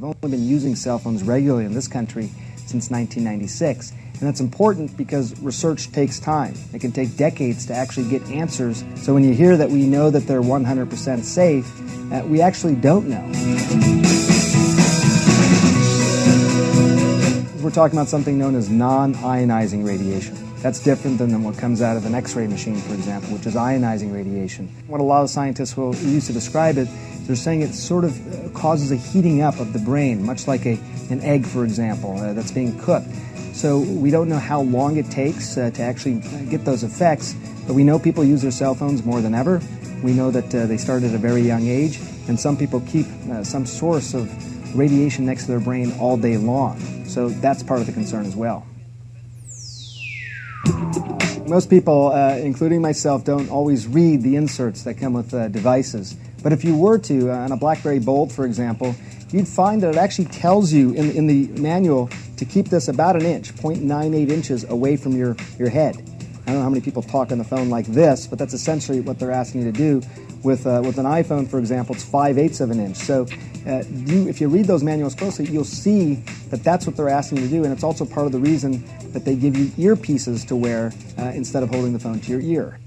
only been using cell phones regularly in this country since 1996. And that's important because research takes time. It can take decades to actually get answers. So when you hear that we know that they're 100% safe, we actually don't know. We're talking about something known as non-ionizing radiation. That's different than what comes out of an X-ray machine, for example, which is ionizing radiation. What a lot of scientists will use to describe it, they're saying it sort of causes a heating up of the brain, much like an egg, for example, that's being cooked. So we don't know how long it takes to actually get those effects, but we know people use their cell phones more than ever. We know that they start at a very young age, and some people keep some source of radiation next to their brain all day long. So that's part of the concern as well. Most people, including myself, don't always read the inserts that come with devices. But if you were to, on a BlackBerry Bold, for example, you'd find that it actually tells you in the manual to keep this about an inch, 0.98 inches away from your head. I don't know how many people talk on the phone like this, but that's essentially what they're asking you to do. With an iPhone, for example, it's 5/8 of an inch. So if you read those manuals closely, you'll see that that's what they're asking you to do, and it's also part of the reason that they give you earpieces to wear instead of holding the phone to your ear.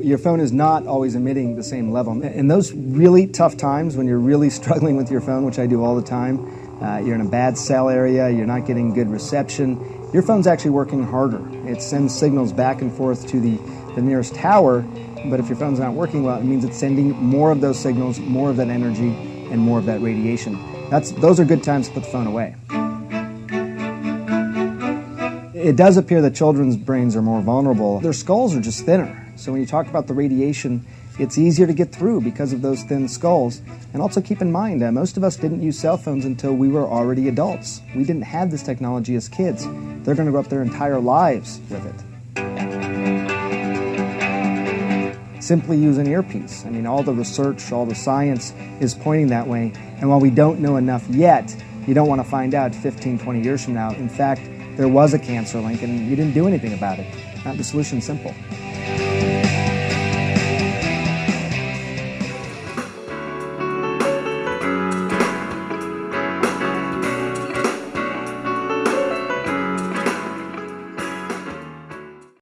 Your phone is not always emitting the same level. In those really tough times when you're really struggling with your phone, which I do all the time, you're in a bad cell area, you're not getting good reception, your phone's actually working harder. It sends signals back and forth to the nearest tower, but if your phone's not working well, it means it's sending more of those signals, more of that energy, and more of that radiation. Those are good times to put the phone away. It does appear that children's brains are more vulnerable. Their skulls are just thinner. So when you talk about the radiation, it's easier to get through because of those thin skulls. And also keep in mind, most of us didn't use cell phones until we were already adults. We didn't have this technology as kids. They're going to grow up their entire lives with it. Simply use an earpiece. I mean, all the research, all the science is pointing that way. And while we don't know enough yet, you don't want to find out 15, 20 years from now. In fact, there was a cancer link and you didn't do anything about it. The solution's simple.